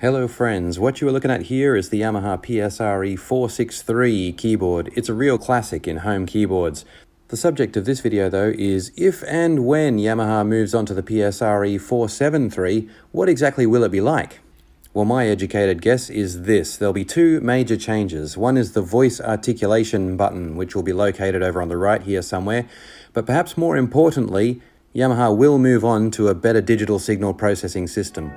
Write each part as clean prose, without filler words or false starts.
Hello friends, what you are looking at here is the Yamaha PSRE 463 keyboard. It's a real classic in home keyboards. The subject of this video though is if and when Yamaha moves on to the PSRE 473, what exactly will it be like? Well, my educated guess is this. There'll be two major changes. One is the voice articulation button, which will be located over on the right here somewhere. But perhaps more importantly, Yamaha will move on to a better digital signal processing system.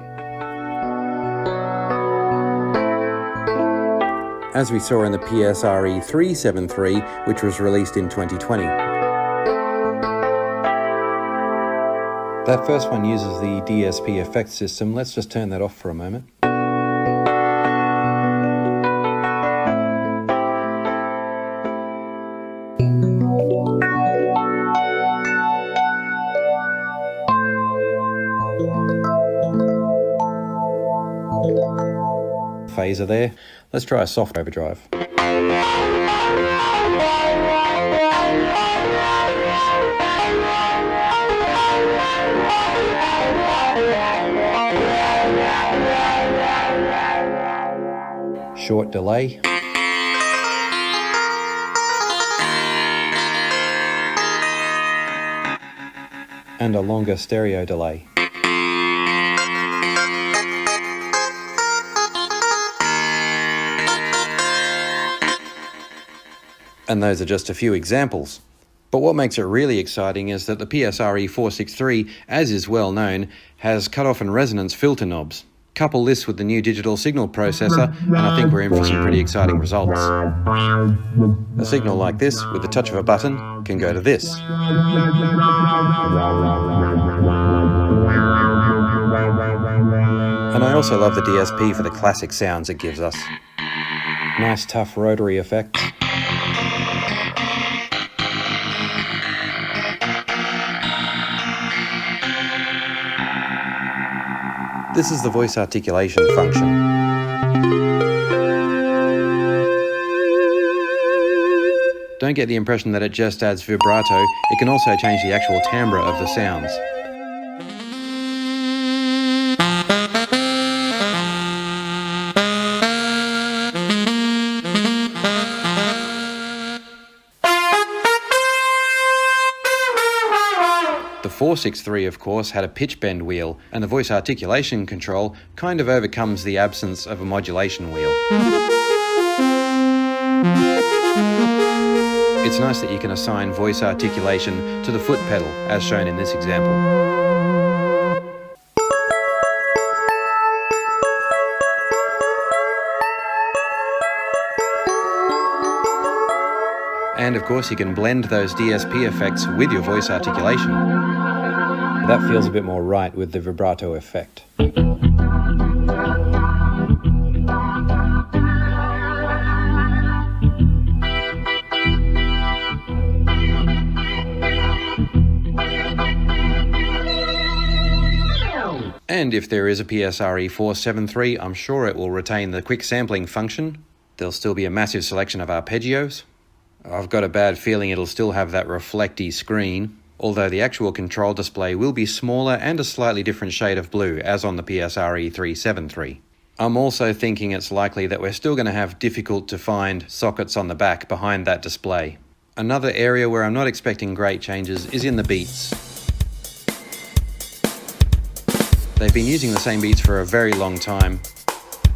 As we saw in the PSRE 373, which was released in 2020. That first one uses the DSP effect system. Let's just turn that off for a moment. Phaser there. Let's try a soft overdrive. Short delay. And a longer stereo delay. And those are just a few examples. But what makes it really exciting is that the PSRE 463, as is well known, has cutoff and resonance filter knobs. Couple this with the new digital signal processor, and I think we're in for some pretty exciting results. A signal like this, with the touch of a button, can go to this. And I also love the DSP for the classic sounds it gives us. Nice tough rotary effects. This is the voice articulation function. Don't get the impression that it just adds vibrato, it can also change the actual timbre of the sounds. The 463, of course, had a pitch bend wheel, and the voice articulation control kind of overcomes the absence of a modulation wheel. It's nice that you can assign voice articulation to the foot pedal, as shown in this example. And of course you can blend those DSP effects with your voice articulation. That feels a bit more right with the vibrato effect. And if there is a PSRE 473, I'm sure it will retain the quick sampling function. There'll still be a massive selection of arpeggios. I've got a bad feeling it'll still have that reflecty screen, although the actual control display will be smaller and a slightly different shade of blue, as on the PSRE 373. I'm also thinking it's likely that we're still going to have difficult to find sockets on the back behind that display. Another area where I'm not expecting great changes is in the beats. They've been using the same beats for a very long time,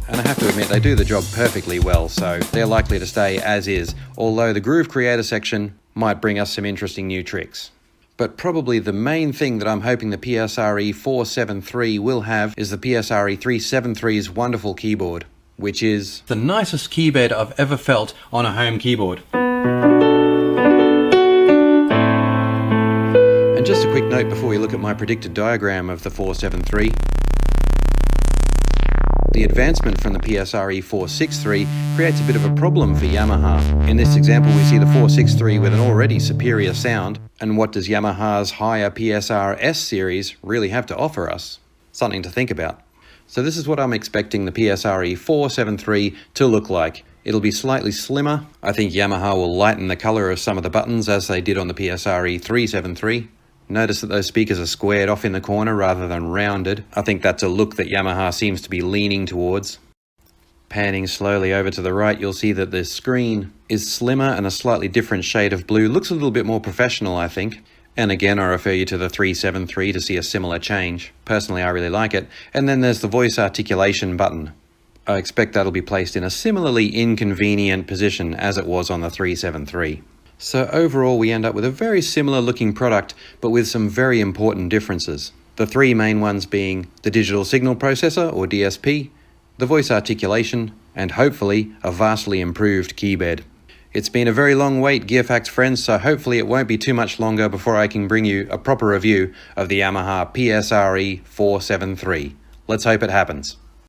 and I have to admit they do the job perfectly well, so they're likely to stay as is, although the Groove Creator section might bring us some interesting new tricks. But probably the main thing that I'm hoping the PSRE 473 will have is the PSRE 373's wonderful keyboard, which is the nicest keyboard I've ever felt on a home keyboard. And just a quick note before we look at my predicted diagram of the 473. The advancement from the PSRE 463 creates a bit of a problem for Yamaha. In this example we see the 463 with an already superior sound, and what does Yamaha's higher PSR S series really have to offer us? Something to think about. So this is what I'm expecting the PSRE 473 to look like. It'll be slightly slimmer. I think Yamaha will lighten the colour of some of the buttons as they did on the PSRE 373. Notice that those speakers are squared off in the corner rather than rounded. I think that's a look that Yamaha seems to be leaning towards. Panning slowly over to the right, you'll see that the screen is slimmer and a slightly different shade of blue. Looks a little bit more professional, I think. And again, I refer you to the 373 to see a similar change. Personally, I really like it. And then there's the voice articulation button. I expect that'll be placed in a similarly inconvenient position as it was on the 373. So overall, we end up with a very similar looking product, but with some very important differences. The three main ones being the digital signal processor, or DSP, the voice articulation, and hopefully a vastly improved keybed. It's been a very long wait, GearFacts friends, so hopefully it won't be too much longer before I can bring you a proper review of the Yamaha PSRE 473. Let's hope it happens.